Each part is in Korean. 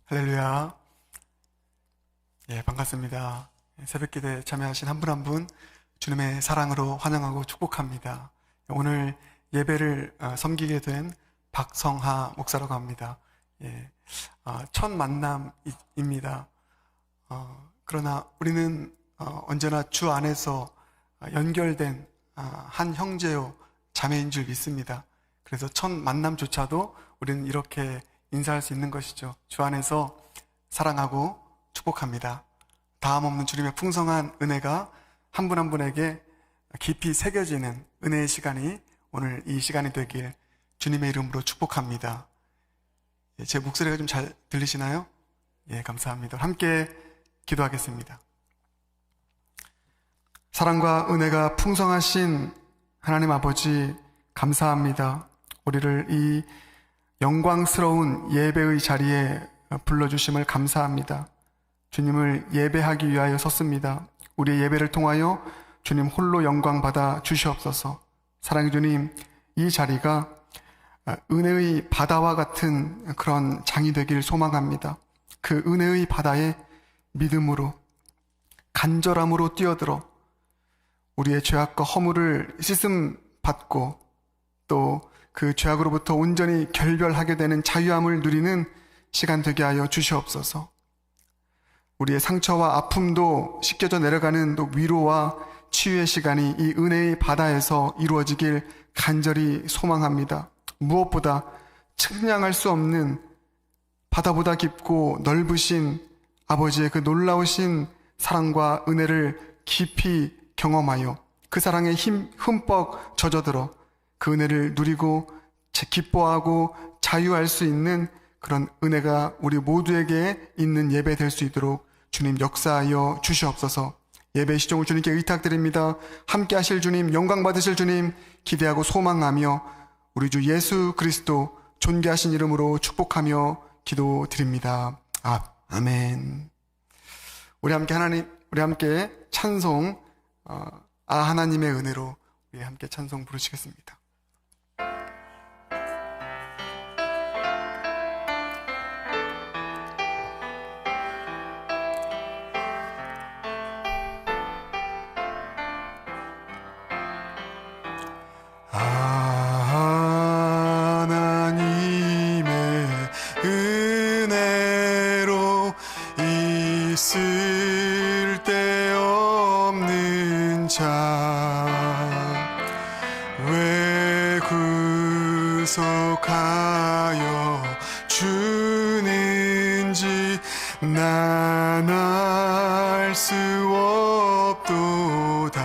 할렐루야. 반갑습니다. 새벽기도에 참여하신 한 분 한 분 주님의 사랑으로 환영하고 축복합니다. 오늘 예배를 섬기게 된 박성하 목사라고 합니다. 첫 만남입니다. 그러나 우리는 언제나 주 안에서 연결된 한 형제요 자매인 줄 믿습니다. 그래서 첫 만남조차도 우리는 이렇게 인사할 수 있는 것이죠. 주 안에서 사랑하고 축복합니다. 다음 없는 주님의 풍성한 은혜가 한 분 한 분에게 깊이 새겨지는 은혜의 시간이 오늘 이 시간이 되길 주님의 이름으로 축복합니다. 제 목소리가 좀 잘 들리시나요? 감사합니다. 함께 기도하겠습니다. 사랑과 은혜가 풍성하신 하나님 아버지, 감사합니다. 우리를 이 영광스러운 예배의 자리에 불러주심을 감사합니다. 주님을 예배하기 위하여 섰습니다. 우리의 예배를 통하여 주님 홀로 영광 받아 주시옵소서. 사랑의 주님, 이 자리가 은혜의 바다와 같은 그런 장이 되길 소망합니다. 그 은혜의 바다에 믿음으로 간절함으로 뛰어들어 우리의 죄악과 허물을 씻음 받고 또 그 죄악으로부터 온전히 결별하게 되는 자유함을 누리는 시간 되게 하여 주시옵소서. 우리의 상처와 아픔도 씻겨져 내려가는 또 위로와 치유의 시간이 이 은혜의 바다에서 이루어지길 간절히 소망합니다. 무엇보다 측량할 수 없는 바다보다 깊고 넓으신 아버지의 그 놀라우신 사랑과 은혜를 깊이 경험하여 그 사랑에 흠뻑 젖어들어 그 은혜를 누리고 기뻐하고 자유할 수 있는 그런 은혜가 우리 모두에게 있는 예배 될 수 있도록 주님 역사하여 주시옵소서. 예배 시종을 주님께 의탁드립니다. 함께 하실 주님, 영광 받으실 주님 기대하고 소망하며 우리 주 예수 그리스도 존귀하신 이름으로 축복하며 기도드립니다. 아멘. 우리 함께 찬송 하나님의 은혜로 우리 함께 찬송 부르시겠습니다. 하나님의 은혜로 있을 데 없는 자 왜 구속하여 주는지 난 알 수 없도다.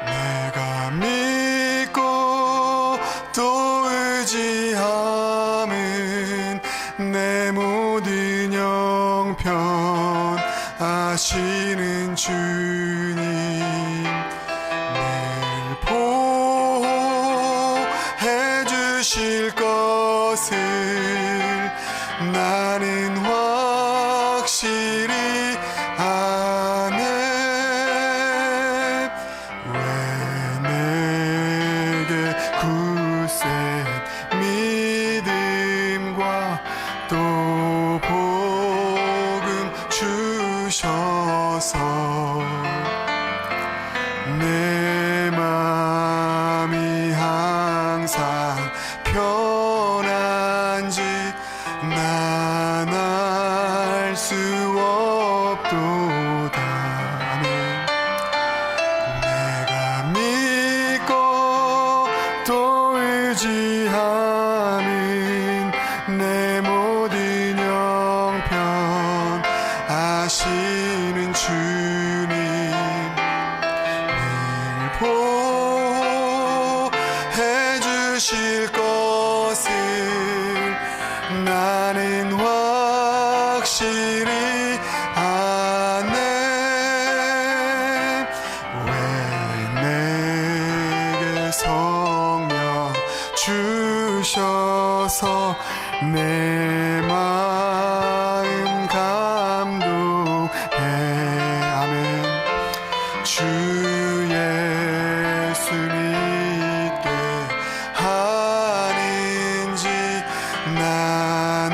내가 믿고 또 의지함은 내 모든 형편 아시는 주님 늘 보호해 주실 것을 나는 확실히 아네. 왜 내게 굳센 믿음과 또 복음 주셔서 내 맘이 항상 편한지 난 알 수 없도다. 내가 믿고 또 의지하는 내 모든 형편 아시는 주님 늘 보호해 주실 것을 나는 확실히 아네. 왜 내게 성령 주셔서 내 마음 감동해. 아멘. 주 예수 믿게 하는지 난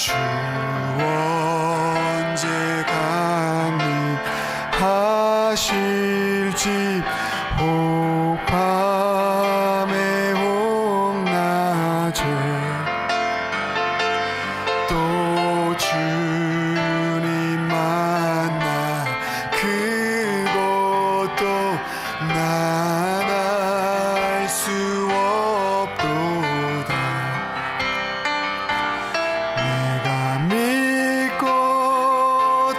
주 언제 강림하실지 혹밤에 혹낮에 또 주님 만나 그것도 난 알 수 없도다. 내가 믿고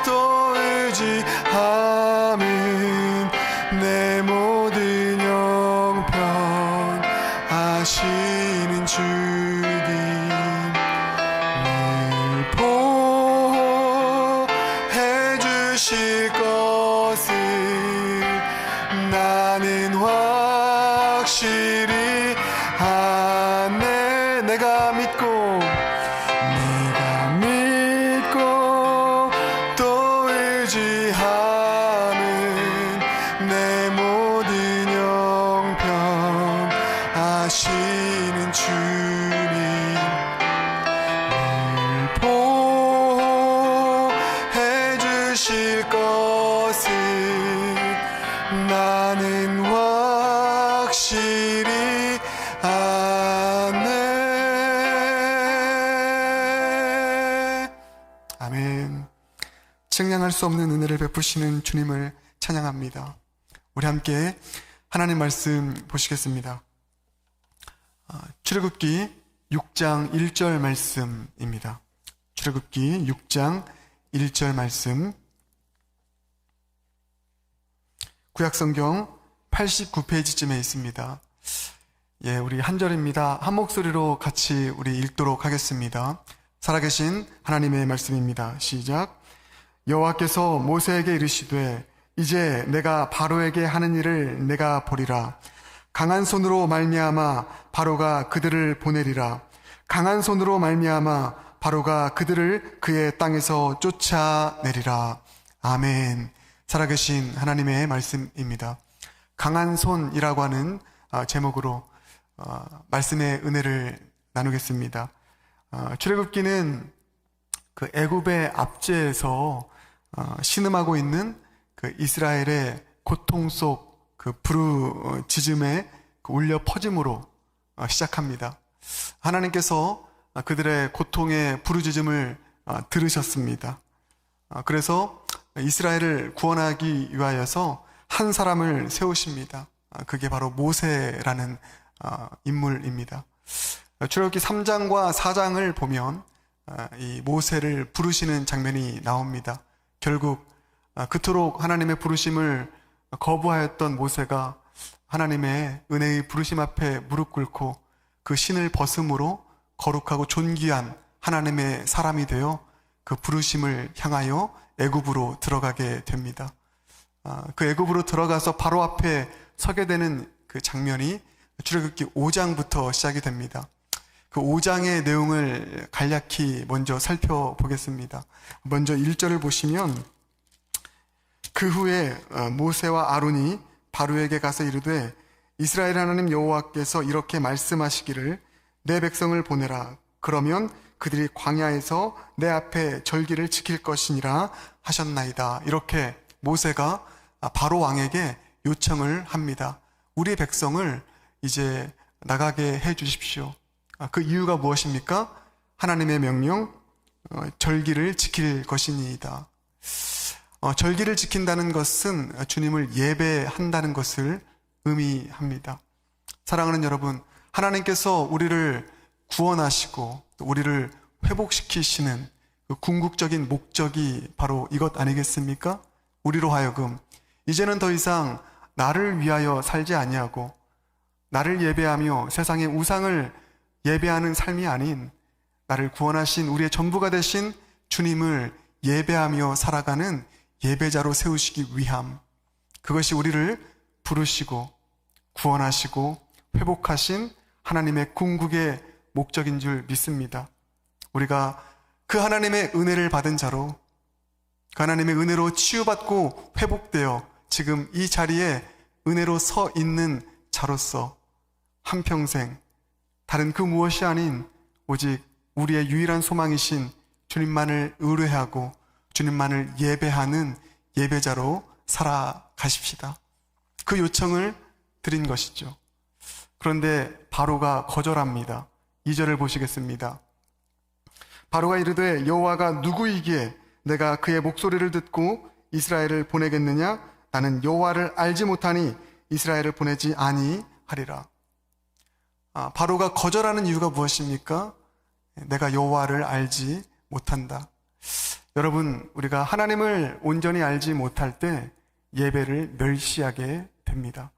또 의지함은 내 모든 형편 아시는 주님 늘 보호해 주실 것을 나는 확실히 아네. 내가 믿고 또 의지함은 내 모든 형편 아시는 주님 늘 보호해 주실 것을 나는 확실히 아네. 아멘. 측량할 수 없는 은혜를 베푸시는 주님을 찬양합니다. 우리 함께 하나님 말씀 보시겠습니다. 출애굽기 6장 1절 말씀입니다. 출애굽기 6장 1절 말씀. 구약성경 89페이지쯤에 있습니다. 예, 우리 한 절입니다. 한 목소리로 같이 우리 읽도록 하겠습니다. 살아계신 하나님의 말씀입니다. 시작. 여호와께서 모세에게 이르시되 이제 내가 바로에게 하는 일을 내가 보리라. 강한 손으로 말미암아 바로가 그들을 보내리라. 강한 손으로 말미암아 바로가 그들을 그의 땅에서 쫓아내리라. 아멘. 살아계신 하나님의 말씀입니다. 강한 손이라고 하는 제목으로 말씀의 은혜를 나누겠습니다. 출애굽기는 그 애굽의 압제에서 신음하고 있는 그 이스라엘의 고통 속 그 부르짖음의 그 울려 퍼짐으로 시작합니다. 하나님께서 그들의 고통의 부르짖음을 들으셨습니다. 그래서 이스라엘을 구원하기 위하여서 한 사람을 세우십니다. 그게 바로 모세라는 인물입니다. 출애굽기 3장과 4장을 보면 이 모세를 부르시는 장면이 나옵니다. 결국 그토록 하나님의 부르심을 거부하였던 모세가 하나님의 은혜의 부르심 앞에 무릎 꿇고 그 신을 벗음으로 거룩하고 존귀한 하나님의 사람이 되어 그 부르심을 향하여 애굽으로 들어가게 됩니다. 그 애굽으로 들어가서 바로 앞에 서게 되는 그 장면이 출애굽기 5장부터 시작이 됩니다. 그 5장의 내용을 간략히 먼저 살펴보겠습니다. 먼저 1절을 보시면 그 후에 모세와 아론이 바로에게 가서 이르되 이스라엘 하나님 여호와께서 이렇게 말씀하시기를 내 백성을 보내라. 그러면 그들이 광야에서 내 앞에 절기를 지킬 것이니라 하셨나이다. 이렇게 모세가 바로 왕에게 요청을 합니다. 우리 백성을 이제 나가게 해 주십시오. 그 이유가 무엇입니까? 하나님의 명령, 절기를 지킬 것이니이다. 절기를 지킨다는 것은 주님을 예배한다는 것을 의미합니다. 사랑하는 여러분, 하나님께서 우리를 구원하시고 또 우리를 회복시키시는 그 궁극적인 목적이 바로 이것 아니겠습니까? 우리로 하여금 이제는 더 이상 나를 위하여 살지 아니하고 나를 예배하며 세상의 우상을 예배하는 삶이 아닌 나를 구원하신 우리의 전부가 되신 주님을 예배하며 살아가는 예배자로 세우시기 위함, 그것이 우리를 부르시고 구원하시고 회복하신 하나님의 궁극의 목적인 줄 믿습니다. 우리가 그 하나님의 은혜를 받은 자로, 그 하나님의 은혜로 치유받고 회복되어 지금 이 자리에 은혜로 서 있는 자로서 한평생 다른 그 무엇이 아닌 오직 우리의 유일한 소망이신 주님만을 의뢰하고 주님만을 예배하는 예배자로 살아가십시다. 그 요청을 드린 것이죠. 그런데 바로가 거절합니다. 2절을 보시겠습니다. 바로가 이르되 여호와가 누구이기에 내가 그의 목소리를 듣고 이스라엘을 보내겠느냐? 나는 여호와를 알지 못하니 이스라엘을 보내지 아니하리라. 바로가 거절하는 이유가 무엇입니까? 내가 여호와를 알지 못한다. 여러분, 우리가 하나님을 온전히 알지 못할 때 예배를 멸시하게 됩니다.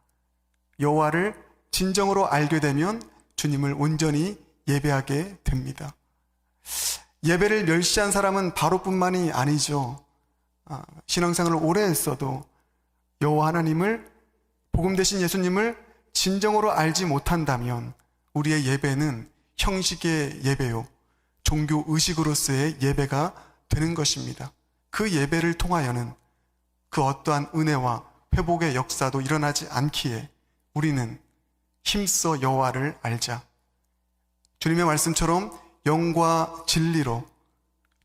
여호와를 진정으로 알게 되면 주님을 온전히 예배하게 됩니다. 예배를 멸시한 사람은 바로뿐만이 아니죠. 신앙생활을 오래 했어도 여호와 하나님을, 복음 되신 예수님을 진정으로 알지 못한다면 우리의 예배는 형식의 예배요, 종교 의식으로서의 예배가 되는 것입니다. 그 예배를 통하여는 그 어떠한 은혜와 회복의 역사도 일어나지 않기에 우리는 힘써 여호와를 알자. 주님의 말씀처럼 영과 진리로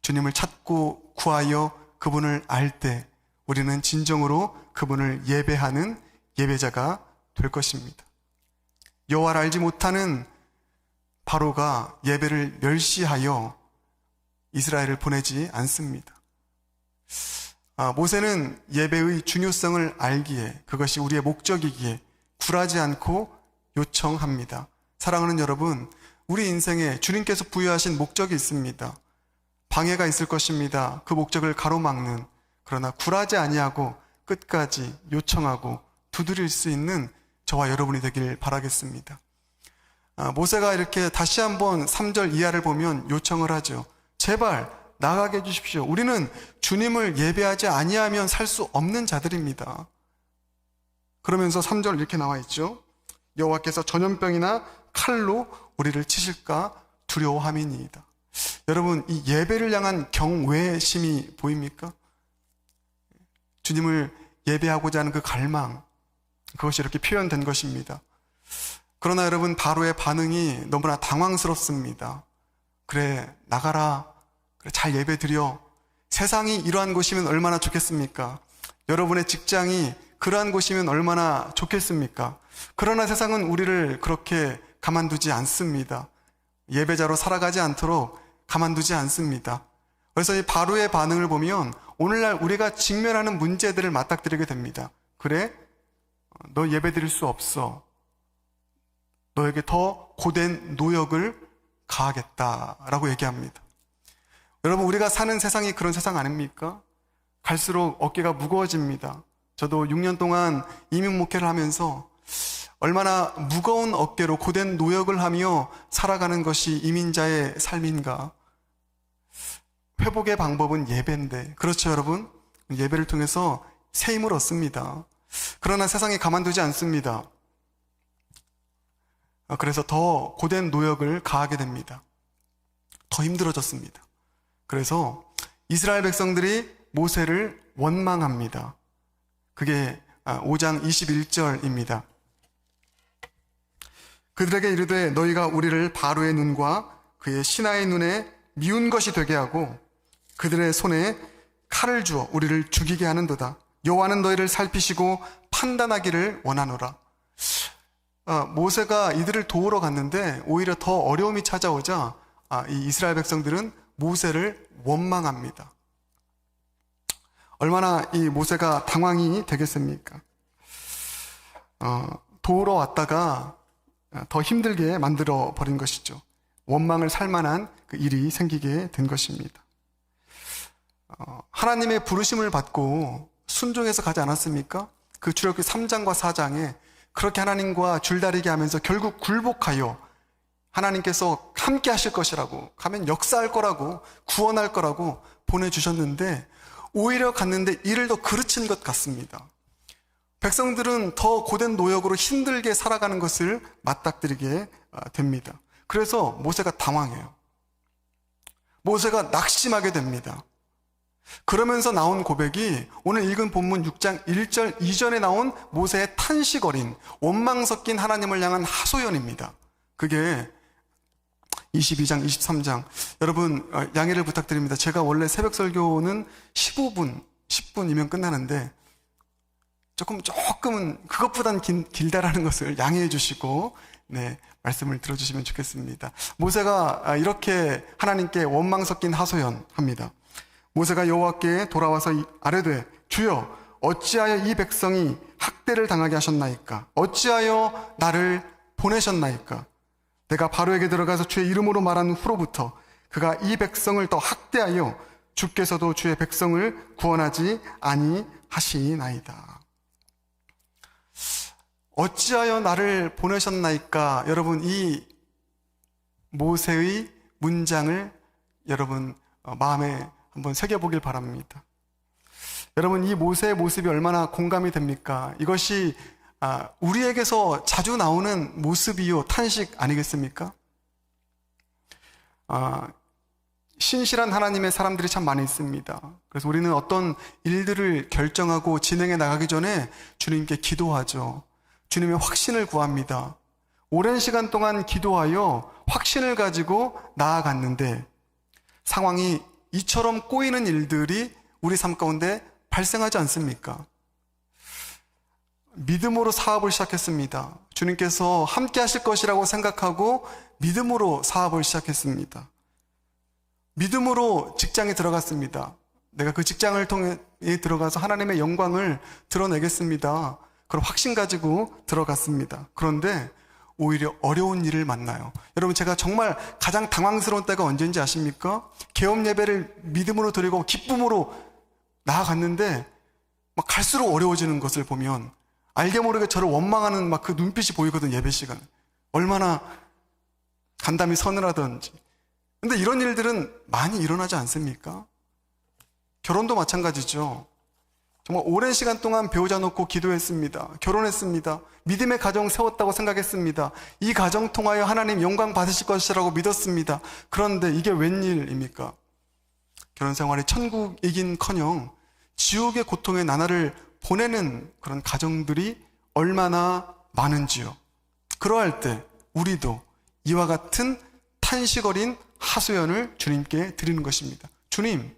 주님을 찾고 구하여 그분을 알 때 우리는 진정으로 그분을 예배하는 예배자가 될 것입니다. 여호와를 알지 못하는 바로가 예배를 멸시하여 이스라엘을 보내지 않습니다. 모세는 예배의 중요성을 알기에, 그것이 우리의 목적이기에 굴하지 않고 요청합니다. 사랑하는 여러분, 우리 인생에 주님께서 부여하신 목적이 있습니다. 방해가 있을 것입니다. 그 목적을 가로막는, 그러나 굴하지 아니하고 끝까지 요청하고 두드릴 수 있는 저와 여러분이 되길 바라겠습니다. 모세가 이렇게 다시 한번 3절 이하를 보면 요청을 하죠. 제발 나가게 해주십시오. 우리는 주님을 예배하지 아니하면 살 수 없는 자들입니다. 그러면서 3절 이렇게 나와 있죠. 여호와께서 전염병이나 칼로 우리를 치실까 두려워함이니이다. 여러분, 이 예배를 향한 경외심이 보입니까? 주님을 예배하고자 하는 그 갈망, 그것이 이렇게 표현된 것입니다. 그러나 여러분, 바로의 반응이 너무나 당황스럽습니다. 그래, 나가라. 그래, 잘 예배 드려. 세상이 이러한 곳이면 얼마나 좋겠습니까? 여러분의 직장이 그러한 곳이면 얼마나 좋겠습니까? 그러나 세상은 우리를 그렇게 가만두지 않습니다. 예배자로 살아가지 않도록 가만두지 않습니다. 그래서 이 바로의 반응을 보면 오늘날 우리가 직면하는 문제들을 맞닥뜨리게 됩니다. 그래? 너 예배 드릴 수 없어. 너에게 더 고된 노역을 가하겠다라고 얘기합니다. 여러분, 우리가 사는 세상이 그런 세상 아닙니까? 갈수록 어깨가 무거워집니다. 저도 6년 동안 이민 목회를 하면서 얼마나 무거운 어깨로 고된 노역을 하며 살아가는 것이 이민자의 삶인가. 회복의 방법은 예배인데, 그렇죠 여러분? 예배를 통해서 새 힘을 얻습니다. 그러나 세상이 가만두지 않습니다. 그래서 더 고된 노역을 가하게 됩니다. 더 힘들어졌습니다. 그래서 이스라엘 백성들이 모세를 원망합니다. 그게 5장 21절입니다. 그들에게 이르되 너희가 우리를 바로의 눈과 그의 신하의 눈에 미운 것이 되게 하고 그들의 손에 칼을 주어 우리를 죽이게 하는도다. 여호와는 너희를 살피시고 판단하기를 원하노라. 모세가 이들을 도우러 갔는데 오히려 더 어려움이 찾아오자 이 이스라엘 백성들은 모세를 원망합니다. 얼마나 이 모세가 당황이 되겠습니까? 도우러 왔다가 더 힘들게 만들어 버린 것이죠. 원망을 살 만한 그 일이 생기게 된 것입니다. 하나님의 부르심을 받고 순종해서 가지 않았습니까? 그 출애굽기 3장과 4장에 그렇게 하나님과 줄다리기 하면서 결국 굴복하여 하나님께서 함께 하실 것이라고, 가면 역사할 거라고, 구원할 거라고 보내주셨는데 오히려 갔는데 일을 더 그르친 것 같습니다. 백성들은 더 고된 노역으로 힘들게 살아가는 것을 맞닥뜨리게 됩니다. 그래서 모세가 당황해요. 모세가 낙심하게 됩니다. 그러면서 나온 고백이 오늘 읽은 본문 6장 1절 이전에 나온 모세의 탄식 어린 원망 섞인 하나님을 향한 하소연입니다. 그게 22장, 23장. 여러분, 양해를 부탁드립니다. 제가 원래 새벽 설교는 15분, 10분이면 끝나는데 조금은 그것보단 길다라는 것을 양해해 주시고, 말씀을 들어주시면 좋겠습니다. 모세가 이렇게 하나님께 원망 섞인 하소연합니다. 모세가 여호와께 돌아와서 아뢰되, 주여, 어찌하여 이 백성이 학대를 당하게 하셨나이까? 어찌하여 나를 보내셨나이까? 내가 바로에게 들어가서 주의 이름으로 말한 후로부터 그가 이 백성을 더 학대하여 주께서도 주의 백성을 구원하지 아니하시나이다. 어찌하여 나를 보내셨나이까? 여러분, 이 모세의 문장을 여러분 마음에 한번 새겨보길 바랍니다. 여러분, 이 모세의 모습이 얼마나 공감이 됩니까? 이것이 우리에게서 자주 나오는 모습이요 탄식 아니겠습니까? 신실한 하나님의 사람들이 참 많이 있습니다. 그래서 우리는 어떤 일들을 결정하고 진행해 나가기 전에 주님께 기도하죠. 주님의 확신을 구합니다. 오랜 시간 동안 기도하여 확신을 가지고 나아갔는데 상황이 이처럼 꼬이는 일들이 우리 삶 가운데 발생하지 않습니까? 믿음으로 사업을 시작했습니다. 주님께서 함께 하실 것이라고 생각하고 믿음으로 사업을 시작했습니다. 믿음으로 직장에 들어갔습니다. 내가 그 직장을 통해 들어가서 하나님의 영광을 드러내겠습니다. 그런 확신 가지고 들어갔습니다. 그런데 오히려 어려운 일을 만나요. 여러분, 제가 정말 가장 당황스러운 때가 언제인지 아십니까? 개업 예배를 믿음으로 드리고 기쁨으로 나아갔는데 막 갈수록 어려워지는 것을 보면 알게 모르게 저를 원망하는 막 그 눈빛이 보이거든. 예배 시간 얼마나 간담이 서늘하던지. 근데 이런 일들은 많이 일어나지 않습니까? 결혼도 마찬가지죠. 정말 오랜 시간 동안 배우자 놓고 기도했습니다. 결혼했습니다. 믿음의 가정 세웠다고 생각했습니다. 이 가정 통하여 하나님 영광 받으실 것이라고 믿었습니다. 그런데 이게 웬일입니까? 결혼 생활이 천국이긴커녕 지옥의 고통의 나날을 보내는 그런 가정들이 얼마나 많은지요. 그러할 때 우리도 이와 같은 탄식 어린 하소연을 주님께 드리는 것입니다. 주님,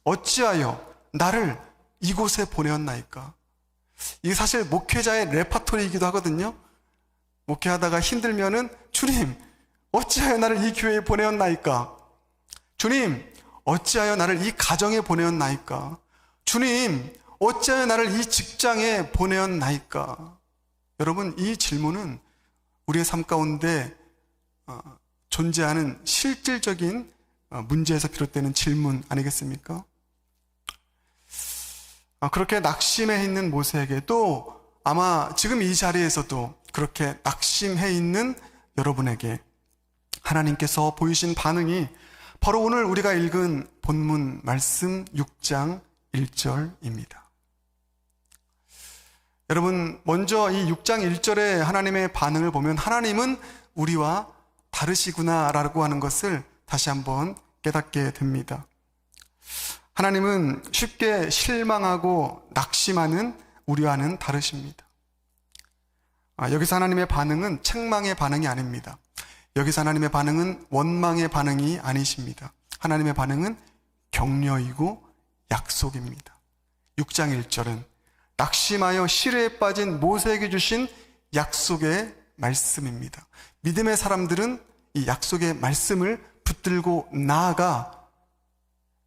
어찌하여 나를 이곳에 보내었나이까? 이게 사실 목회자의 레파토리이기도 하거든요. 목회하다가 힘들면은 주님, 어찌하여 나를 이 교회에 보내었나이까? 주님, 어찌하여 나를 이 가정에 보내었나이까? 주님, 어찌하여 나를 이 직장에 보내었나이까? 여러분, 이 질문은 우리의 삶 가운데 존재하는 실질적인 문제에서 비롯되는 질문 아니겠습니까? 그렇게 낙심해 있는 모세에게 또 아마 지금 이 자리에서도 그렇게 낙심해 있는 여러분에게 하나님께서 보이신 반응이 바로 오늘 우리가 읽은 본문 말씀 6장 1절입니다. 여러분, 먼저 이 6장 1절의 하나님의 반응을 보면 하나님은 우리와 다르시구나라고 하는 것을 다시 한번 깨닫게 됩니다. 하나님은 쉽게 실망하고 낙심하는 우리와는 다르십니다. 여기서 하나님의 반응은 책망의 반응이 아닙니다. 여기서 하나님의 반응은 원망의 반응이 아니십니다. 하나님의 반응은 격려이고 약속입니다. 6장 1절은 낙심하여 시뢰에 빠진 모세에게 주신 약속의 말씀입니다. 믿음의 사람들은 이 약속의 말씀을 붙들고 나아가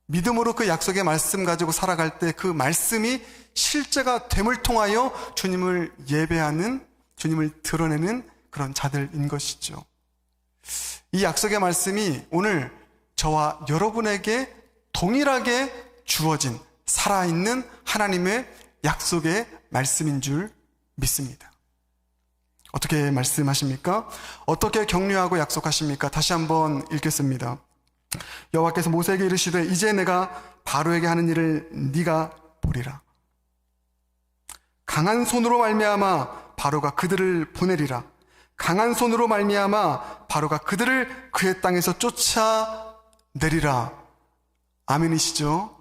믿음으로 그 약속의 말씀 가지고 살아갈 때 그 말씀이 실제가 됨을 통하여 주님을 예배하는, 주님을 드러내는 그런 자들인 것이죠. 이 약속의 말씀이 오늘 저와 여러분에게 동일하게 주어진 살아있는 하나님의 약속의 말씀인 줄 믿습니다. 어떻게 말씀하십니까? 어떻게 격려하고 약속하십니까? 다시 한번 읽겠습니다. 여호와께서 모세에게 이르시되 이제 내가 바로에게 하는 일을 네가 보리라. 강한 손으로 말미암아 바로가 그들을 보내리라. 강한 손으로 말미암아 바로가 그들을 그의 땅에서 쫓아내리라. 아멘이시죠?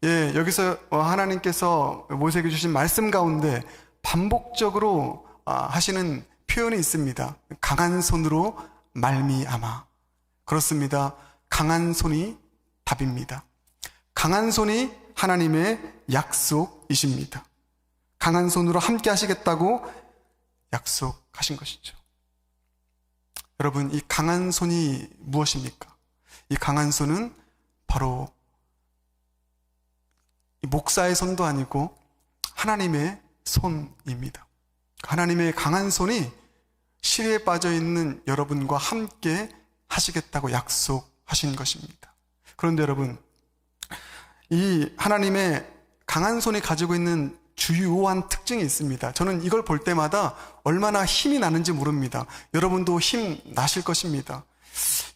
예, 여기서 하나님께서 모세에게 주신 말씀 가운데 반복적으로 하시는 표현이 있습니다. 강한 손으로 말미암아. 그렇습니다. 강한 손이 답입니다. 강한 손이 하나님의 약속이십니다. 강한 손으로 함께 하시겠다고 약속하신 것이죠. 여러분, 이 강한 손이 무엇입니까? 이 강한 손은 바로 이 목사의 손도 아니고 하나님의 손입니다. 하나님의 강한 손이 시리에 빠져 있는 여러분과 함께 하시겠다고 약속하신 것입니다. 그런데 여러분, 이 하나님의 강한 손이 가지고 있는 주요한 특징이 있습니다. 저는 이걸 볼 때마다 얼마나 힘이 나는지 모릅니다. 여러분도 힘 나실 것입니다.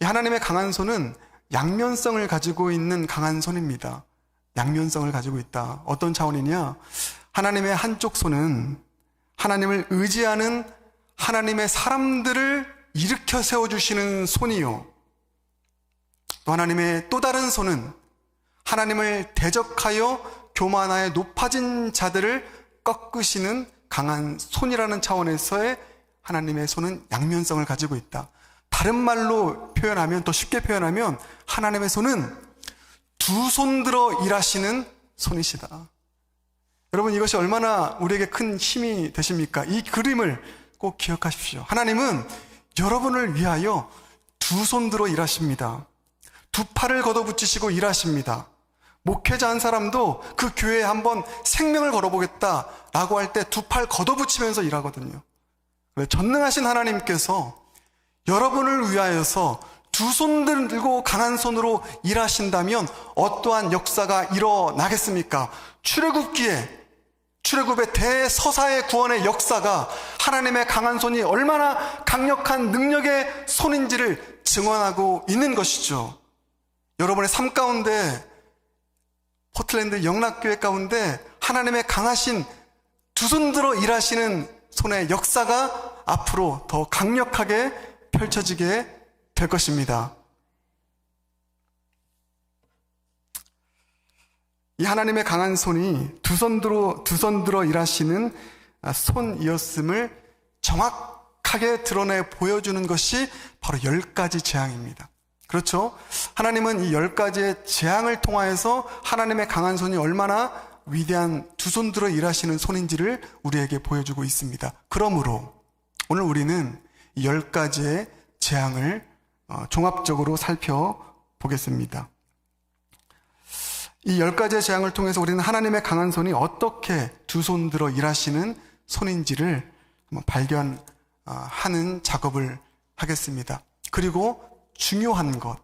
이 하나님의 강한 손은 양면성을 가지고 있는 강한 손입니다. 양면성을 가지고 있다. 어떤 차원이냐? 하나님의 한쪽 손은 하나님을 의지하는 하나님의 사람들을 일으켜 세워주시는 손이요, 또 하나님의 또 다른 손은 하나님을 대적하여 교만하여 높아진 자들을 꺾으시는 강한 손이라는 차원에서의 하나님의 손은 양면성을 가지고 있다. 다른 말로 표현하면, 더 쉽게 표현하면 하나님의 손은 두 손 들어 일하시는 손이시다. 여러분, 이것이 얼마나 우리에게 큰 힘이 되십니까? 이 그림을 꼭 기억하십시오. 하나님은 여러분을 위하여 두 손 들어 일하십니다. 두 팔을 걷어붙이시고 일하십니다. 목회자 한 사람도 그 교회에 한번 생명을 걸어보겠다라고 할 때 두 팔 걷어붙이면서 일하거든요. 전능하신 하나님께서 여러분을 위하여서 두 손 들고 강한 손으로 일하신다면 어떠한 역사가 일어나겠습니까? 출애굽의 대서사의 구원의 역사가 하나님의 강한 손이 얼마나 강력한 능력의 손인지를 증언하고 있는 것이죠. 여러분의 삶 가운데, 포틀랜드 영락교회 가운데 하나님의 강하신 두 손 들어 일하시는 손의 역사가 앞으로 더 강력하게 펼쳐지게 될 것입니다. 이 하나님의 강한 손이 두 손 들어 일하시는 손이었음을 정확하게 드러내 보여주는 것이 바로 10가지 재앙입니다. 그렇죠? 하나님은 이 10가지의 재앙을 통하여서 하나님의 강한 손이 얼마나 위대한 두 손 들어 일하시는 손인지를 우리에게 보여주고 있습니다. 그러므로 오늘 우리는 이 10가지의 재앙을 종합적으로 살펴보겠습니다. 이 10가지의 재앙을 통해서 우리는 하나님의 강한 손이 어떻게 두 손 들어 일하시는 손인지를 한번 발견하는 작업을 하겠습니다. 그리고 중요한 것,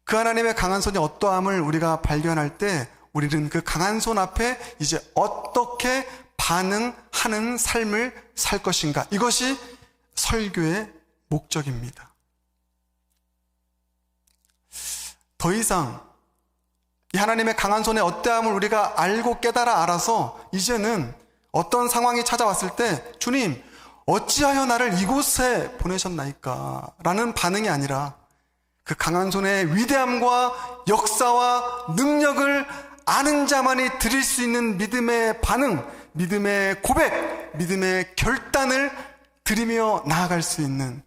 그 하나님의 강한 손이 어떠함을 우리가 발견할 때 우리는 그 강한 손 앞에 이제 어떻게 반응하는 삶을 살 것인가, 이것이 설교의 목적입니다. 더 이상 이 하나님의 강한 손의 어떠함을 우리가 알고 깨달아 알아서 이제는 어떤 상황이 찾아왔을 때 주님, 어찌하여 나를 이곳에 보내셨나이까? 라는 반응이 아니라 그 강한 손의 위대함과 역사와 능력을 아는 자만이 드릴 수 있는 믿음의 반응, 믿음의 고백, 믿음의 결단을 드리며 나아갈 수 있는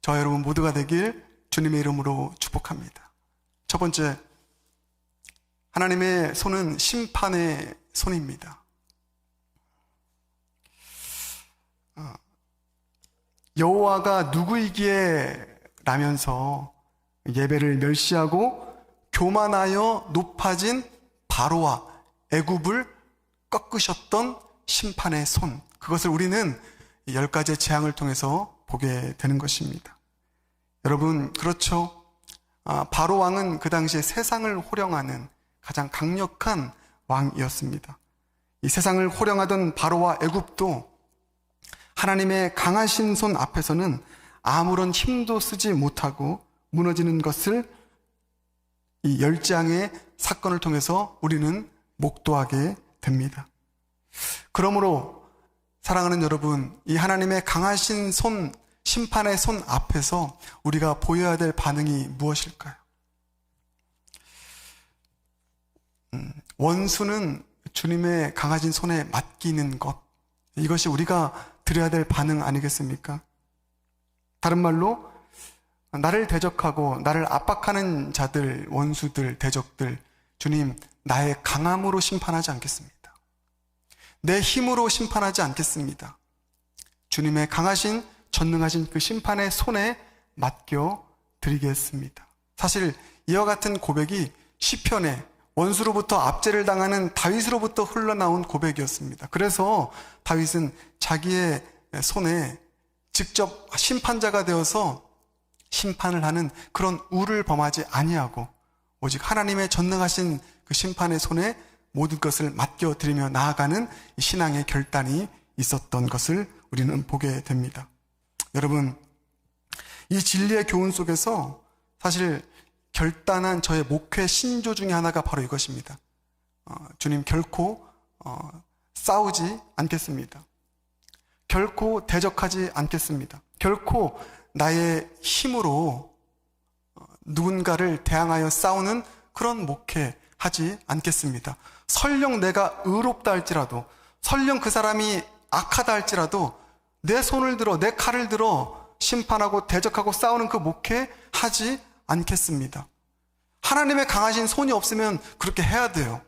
저 여러분 모두가 되길 주님의 이름으로 축복합니다. 첫 번째, 하나님의 손은 심판의 손입니다. 여호와가 누구이기에 라면서 예배를 멸시하고 교만하여 높아진 바로와 애굽을 꺾으셨던 심판의 손, 그것을 우리는 10가지의 재앙을 통해서 보게 되는 것입니다. 여러분, 그렇죠? 바로 왕은 그 당시에 세상을 호령하는 가장 강력한 왕이었습니다. 이 세상을 호령하던 바로와 애굽도 하나님의 강하신 손 앞에서는 아무런 힘도 쓰지 못하고 무너지는 것을 이 10재앙의 사건을 통해서 우리는 목도하게 됩니다. 그러므로 사랑하는 여러분, 이 하나님의 강하신 손, 심판의 손 앞에서 우리가 보여야 될 반응이 무엇일까요? 원수는 주님의 강하신 손에 맡기는 것, 이것이 우리가 드려야 될 반응 아니겠습니까? 다른 말로 나를 대적하고 나를 압박하는 자들, 원수들, 대적들, 주님, 나의 강함으로 심판하지 않겠습니다. 내 힘으로 심판하지 않겠습니다. 주님의 강하신, 전능하신 그 심판의 손에 맡겨 드리겠습니다. 사실 이와 같은 고백이 시편에 원수로부터 압제를 당하는 다윗으로부터 흘러나온 고백이었습니다. 그래서 다윗은 자기의 손에 직접 심판자가 되어서 심판을 하는 그런 우를 범하지 아니하고 오직 하나님의 전능하신 그 심판의 손에 모든 것을 맡겨드리며 나아가는 신앙의 결단이 있었던 것을 우리는 보게 됩니다. 여러분, 이 진리의 교훈 속에서 사실 결단한 저의 목회 신조 중에 하나가 바로 이것입니다. 주님, 결코 싸우지 않겠습니다. 결코 대적하지 않겠습니다. 결코 나의 힘으로 누군가를 대항하여 싸우는 그런 목회하지 않겠습니다. 설령 내가 의롭다 할지라도, 설령 그 사람이 악하다 할지라도 내 손을 들어, 내 칼을 들어 심판하고 대적하고 싸우는 그 목회하지 않겠습니다. 하나님의 강하신 손이 없으면 그렇게 해야 돼요.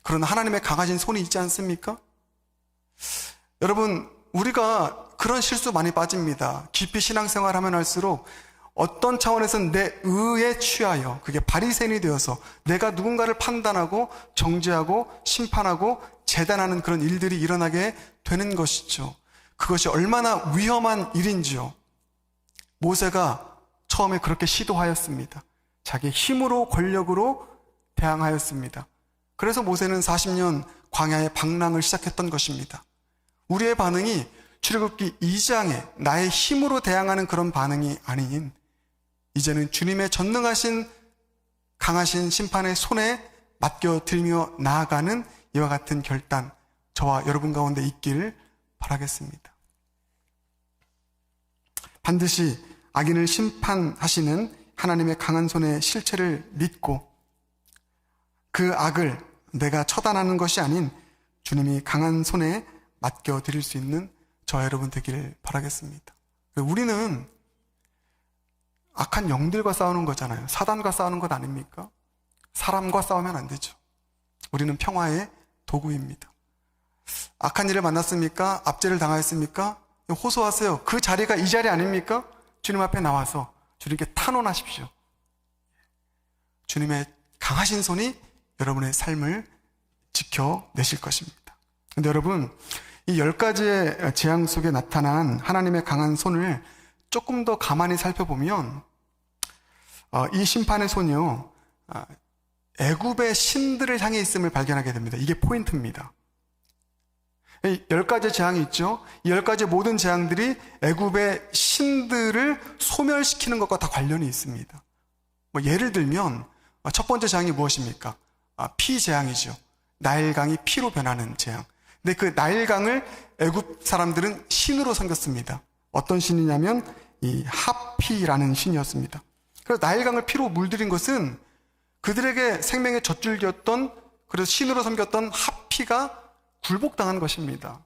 그러나 하나님의 강하신 손이 있지 않습니까? 여러분, 우리가 그런 실수 많이 빠집니다. 깊이 신앙생활하면 할수록 어떤 차원에서는 내 의에 취하여, 그게 바리새인이 되어서 내가 누군가를 판단하고 정죄하고 심판하고 재단하는 그런 일들이 일어나게 되는 것이죠. 그것이 얼마나 위험한 일인지요. 모세가 처음에 그렇게 시도하였습니다. 자기 힘으로, 권력으로 대항하였습니다. 그래서 모세는 40년 광야의 방랑을 시작했던 것입니다. 우리의 반응이 출애굽기 2장에 나의 힘으로 대항하는 그런 반응이 아닌, 이제는 주님의 전능하신 강하신 심판의 손에 맡겨드리며 나아가는 이와 같은 결단, 저와 여러분 가운데 있기를 바라겠습니다. 반드시 악인을 심판하시는 하나님의 강한 손의 실체를 믿고 그 악을 내가 처단하는 것이 아닌 주님이 강한 손에 맡겨드릴 수 있는 저와 여러분 되기를 바라겠습니다. 우리는 악한 영들과 싸우는 거잖아요. 사단과 싸우는 것 아닙니까? 사람과 싸우면 안 되죠. 우리는 평화의 도구입니다. 악한 일을 만났습니까? 압제를 당하였습니까? 호소하세요. 그 자리가 이 자리 아닙니까? 주님 앞에 나와서 주님께 탄원하십시오. 주님의 강하신 손이 여러분의 삶을 지켜내실 것입니다. 근데 여러분, 이 10가지의 재앙 속에 나타난 하나님의 강한 손을 조금 더 가만히 살펴보면 이 심판의 손이요, 애굽의 신들을 향해 있음을 발견하게 됩니다. 이게 포인트입니다. 10가지 재앙이 있죠. 이 10가지 모든 재앙들이 애굽의 신들을 소멸시키는 것과 다 관련이 있습니다. 예를 들면 첫 번째 재앙이 무엇입니까? 피 재앙이죠. 나일강이 피로 변하는 재앙. 근데 그 나일강을 애굽 사람들은 신으로 섬겼습니다. 어떤 신이냐면 이 하피라는 신이었습니다. 그래서 나일강을 피로 물들인 것은 그들에게 생명의 젖줄기였던, 그래서 신으로 섬겼던 하피가 굴복당한 것입니다.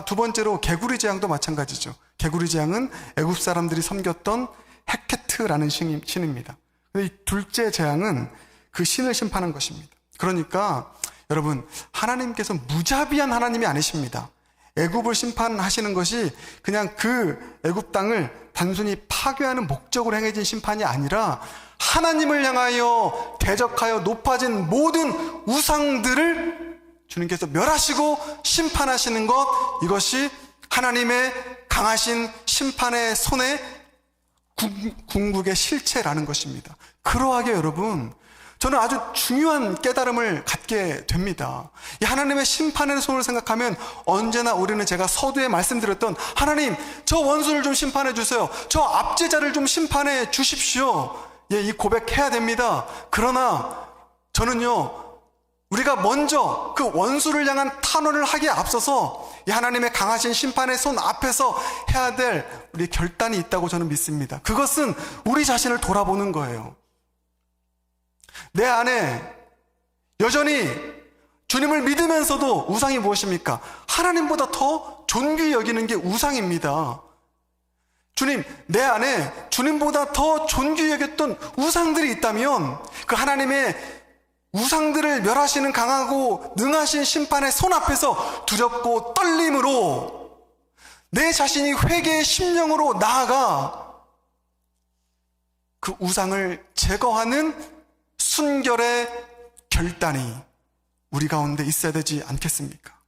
두 번째로 개구리 재앙도 마찬가지죠. 개구리 재앙은 애굽 사람들이 섬겼던 헤케트라는 신입니다. 이 둘째 재앙은 그 신을 심판한 것입니다. 그러니까 여러분, 하나님께서 무자비한 하나님이 아니십니다. 애굽을 심판하시는 것이 그냥 그 애굽 땅을 단순히 파괴하는 목적으로 행해진 심판이 아니라 하나님을 향하여 대적하여 높아진 모든 우상들을 주님께서 멸하시고 심판하시는 것, 이것이 하나님의 강하신 심판의 손에 궁극의 실체라는 것입니다. 그러하게 여러분, 저는 아주 중요한 깨달음을 갖게 됩니다. 이 하나님의 심판의 손을 생각하면 언제나 우리는, 제가 서두에 말씀드렸던, 하나님, 저 원수를 좀 심판해 주세요. 저 압제자를 좀 심판해 주십시오. 이 고백해야 됩니다. 그러나 저는요, 우리가 먼저 그 원수를 향한 탄원을 하기에 앞서서 이 하나님의 강하신 심판의 손 앞에서 해야 될 우리 결단이 있다고 저는 믿습니다. 그것은 우리 자신을 돌아보는 거예요. 내 안에 여전히 주님을 믿으면서도 우상이 무엇입니까? 하나님보다 더 존귀히 여기는 게 우상입니다. 주님, 내 안에 주님보다 더 존귀히 여겼던 우상들이 있다면 그 하나님의 우상들을 멸하시는 강하고 능하신 심판의 손 앞에서 두렵고 떨림으로 내 자신이 회개의 심령으로 나아가 그 우상을 제거하는 순결의 결단이 우리 가운데 있어야 되지 않겠습니까?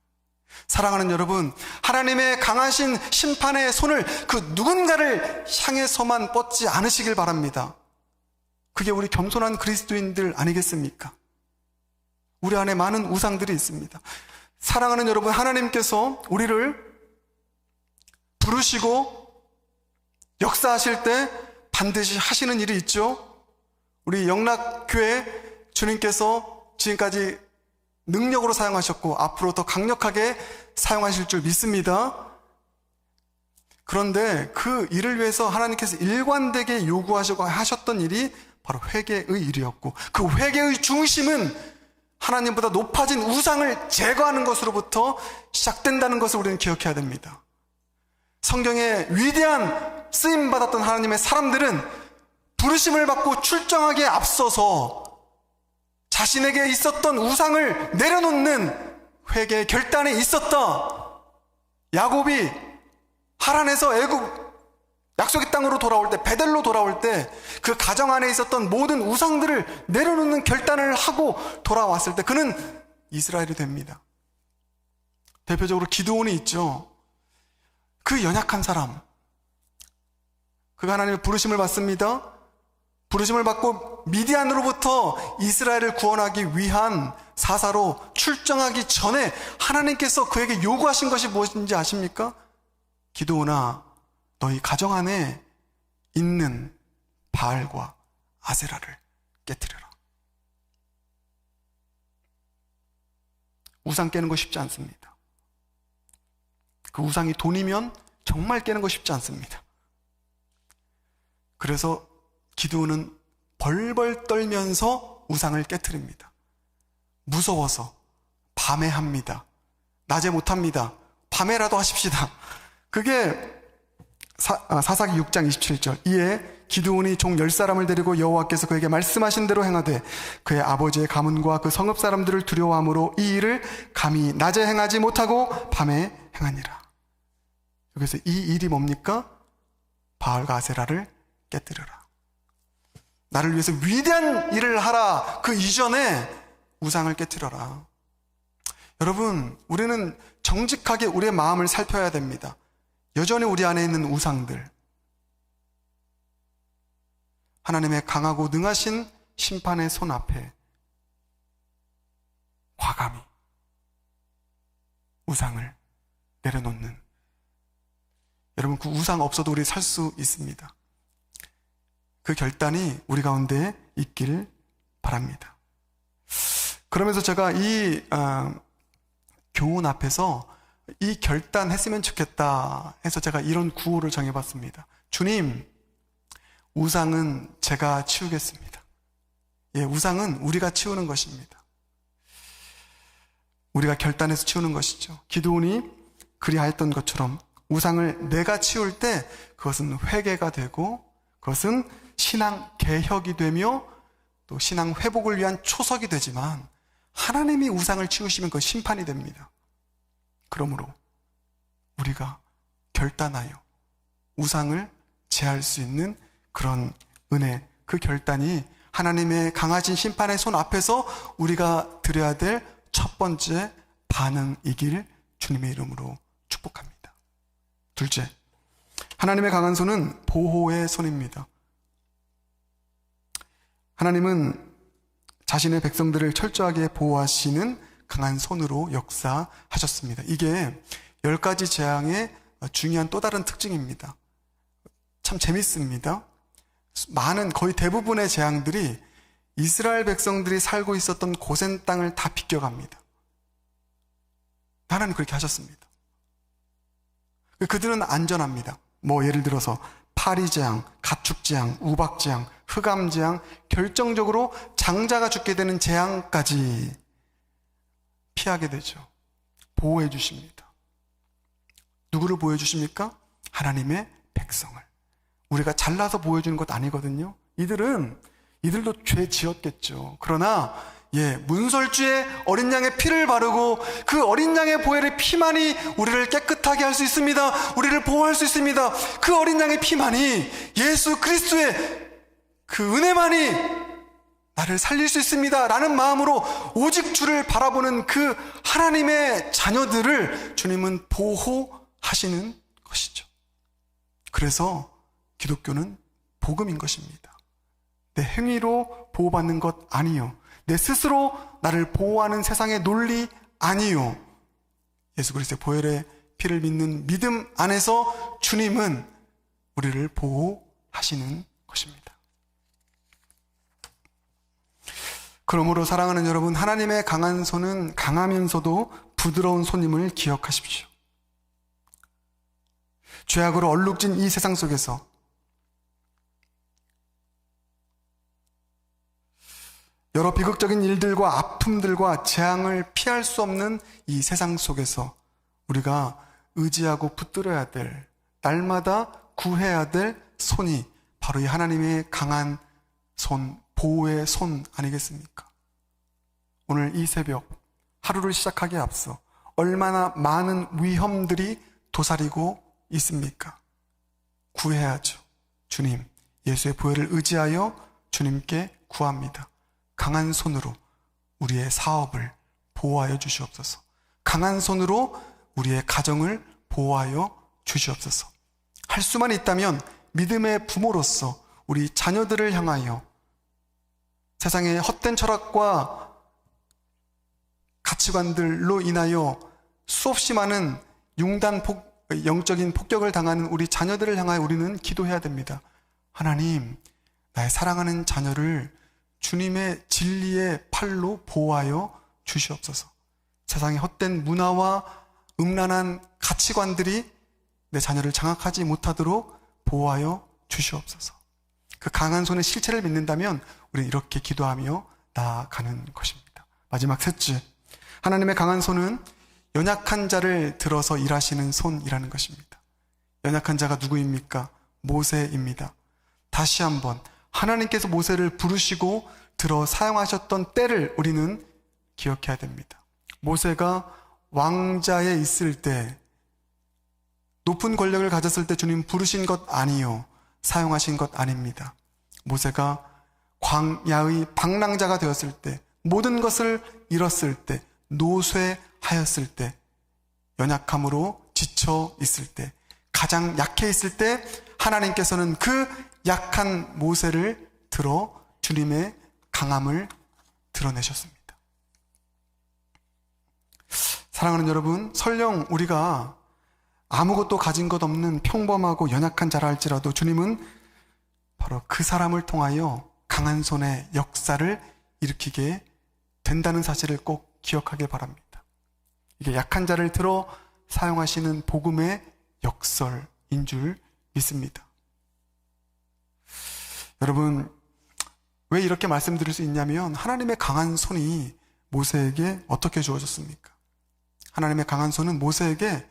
사랑하는 여러분, 하나님의 강하신 심판의 손을 그 누군가를 향해서만 뻗지 않으시길 바랍니다. 그게 우리 겸손한 그리스도인들 아니겠습니까? 우리 안에 많은 우상들이 있습니다. 사랑하는 여러분, 하나님께서 우리를 부르시고 역사하실 때 반드시 하시는 일이 있죠. 우리 영락교회 주님께서 지금까지 능력으로 사용하셨고 앞으로 더 강력하게 사용하실 줄 믿습니다. 그런데 그 일을 위해서 하나님께서 일관되게 요구하시고 하셨던 일이 바로 회개의 일이었고, 그 회개의 중심은 하나님보다 높아진 우상을 제거하는 것으로부터 시작된다는 것을 우리는 기억해야 됩니다. 성경에 위대한 쓰임받았던 하나님의 사람들은 부르심을 받고 출정하기에 앞서서 자신에게 있었던 우상을 내려놓는 회개의 결단이 있었다. 야곱이 하란에서 애굽 약속의 땅으로 돌아올 때, 베델로 돌아올 때 그 가정 안에 있었던 모든 우상들을 내려놓는 결단을 하고 돌아왔을 때 그는 이스라엘이 됩니다. 대표적으로 기드온이 있죠. 그 연약한 사람, 그가 하나님의 부르심을 받습니다. 부르심을 받고 미디안으로부터 이스라엘을 구원하기 위한 사사로 출정하기 전에 하나님께서 그에게 요구하신 것이 무엇인지 아십니까? 기드온아, 너희 가정 안에 있는 바알과 아세라를 깨뜨려라. 우상 깨는 거 쉽지 않습니다. 그 우상이 돈이면 정말 깨는 거 쉽지 않습니다. 그래서 기드온은 벌벌 떨면서 우상을 깨트립니다. 무서워서 밤에 합니다. 낮에 못합니다. 밤에라도 하십시다. 그게 사사기 6장 27절. 이에 기드온이 종 10사람을 데리고 여호와께서 그에게 말씀하신 대로 행하되 그의 아버지의 가문과 그 성읍 사람들을 두려워함으로 이 일을 감히 낮에 행하지 못하고 밤에 행하니라. 여기서 이 일이 뭡니까? 바알과 아세라를 깨뜨려라. 나를 위해서 위대한 일을 하라. 그 이전에 우상을 깨뜨려라. 여러분, 우리는 정직하게 우리의 마음을 살펴야 됩니다. 여전히 우리 안에 있는 우상들, 하나님의 강하고 능하신 심판의 손 앞에 과감히 우상을 내려놓는, 여러분, 그 우상 없어도 우리 살 수 있습니다. 그 결단이 우리 가운데 있길 바랍니다. 그러면서 제가 이 교훈 앞에서 이 결단했으면 좋겠다 해서 제가 이런 구호를 정해봤습니다. 주님, 우상은 제가 치우겠습니다. 예, 우상은 우리가 치우는 것입니다. 우리가 결단해서 치우는 것이죠. 기드온이 그리하였던 것처럼 우상을 내가 치울 때 그것은 회개가 되고 그것은 신앙 개혁이 되며 또 신앙 회복을 위한 초석이 되지만 하나님이 우상을 치우시면 그 심판이 됩니다. 그러므로 우리가 결단하여 우상을 제할 수 있는 그런 은혜, 그 결단이 하나님의 강하신 심판의 손 앞에서 우리가 드려야 될 첫 번째 반응이길 주님의 이름으로 축복합니다. 둘째, 하나님의 강한 손은 보호의 손입니다. 하나님은 자신의 백성들을 철저하게 보호하시는 강한 손으로 역사하셨습니다. 이게 10가지 재앙의 중요한 또 다른 특징입니다. 참 재밌습니다. 거의 대부분의 재앙들이 이스라엘 백성들이 살고 있었던 고센 땅을 다 비껴갑니다. 하나님 그렇게 하셨습니다. 그들은 안전합니다. 예를 들어서 파리재앙, 가축재앙, 우박재앙, 흑암재앙, 결정적으로 장자가 죽게 되는 재앙까지 피하게 되죠. 보호해 주십니다. 누구를 보호해 주십니까? 하나님의 백성을. 우리가 잘나서 보여주는 것 아니거든요. 이들도 죄 지었겠죠. 그러나 문설주에 어린 양의 피를 바르고 그 어린 양의 보혈의 피만이 우리를 깨끗하게 할 수 있습니다. 우리를 보호할 수 있습니다. 그 어린 양의 피만이, 예수 그리스도의 그 은혜만이 나를 살릴 수 있습니다 라는 마음으로 오직 주를 바라보는 그 하나님의 자녀들을 주님은 보호하시는 것이죠. 그래서 기독교는 복음인 것입니다. 내 행위로 보호받는 것 아니요, 내 스스로 나를 보호하는 세상의 논리 아니요, 예수 그리스도의 보혈의 피를 믿는 믿음 안에서 주님은 우리를 보호하시는 것입니다. 그러므로 사랑하는 여러분, 하나님의 강한 손은 강하면서도 부드러운 손임을 기억하십시오. 죄악으로 얼룩진 이 세상 속에서 여러 비극적인 일들과 아픔들과 재앙을 피할 수 없는 이 세상 속에서 우리가 의지하고 붙들어야 될, 날마다 구해야 될 손이 바로 이 하나님의 강한 손, 보호의 손 아니겠습니까? 오늘 이 새벽 하루를 시작하기에 앞서 얼마나 많은 위험들이 도사리고 있습니까? 구해야죠. 주님, 예수의 보혈을 의지하여 주님께 구합니다. 강한 손으로 우리의 사업을 보호하여 주시옵소서. 강한 손으로 우리의 가정을 보호하여 주시옵소서. 할 수만 있다면 믿음의 부모로서 우리 자녀들을 향하여 세상의 헛된 철학과 가치관들로 인하여 수없이 많은 영적인 폭격을 당하는 우리 자녀들을 향하여 우리는 기도해야 됩니다. 하나님, 나의 사랑하는 자녀를 주님의 진리의 팔로 보호하여 주시옵소서. 세상의 헛된 문화와 음란한 가치관들이 내 자녀를 장악하지 못하도록 보호하여 주시옵소서. 그 강한 손의 실체를 믿는다면 우리는 이렇게 기도하며 나아가는 것입니다. 마지막 셋째, 하나님의 강한 손은 연약한 자를 들어서 일하시는 손이라는 것입니다. 연약한 자가 누구입니까? 모세입니다. 다시 한번 하나님께서 모세를 부르시고 들어 사용하셨던 때를 우리는 기억해야 됩니다. 모세가 왕자에 있을 때, 높은 권력을 가졌을 때 주님 부르신 것 아니요, 사용하신 것 아닙니다. 모세가 광야의 방랑자가 되었을 때, 모든 것을 잃었을 때, 노쇠하였을 때, 연약함으로 지쳐 있을 때, 가장 약해 있을 때 하나님께서는 그 약한 모세를 들어 주님의 강함을 드러내셨습니다. 사랑하는 여러분, 설령 우리가 아무것도 가진 것 없는 평범하고 연약한 자라 할지라도 주님은 바로 그 사람을 통하여 강한 손의 역사를 일으키게 된다는 사실을 꼭 기억하길 바랍니다. 이게 약한 자를 들어 사용하시는 복음의 역설인 줄 믿습니다. 여러분, 왜 이렇게 말씀드릴 수 있냐면 하나님의 강한 손이 모세에게 어떻게 주어졌습니까? 하나님의 강한 손은 모세에게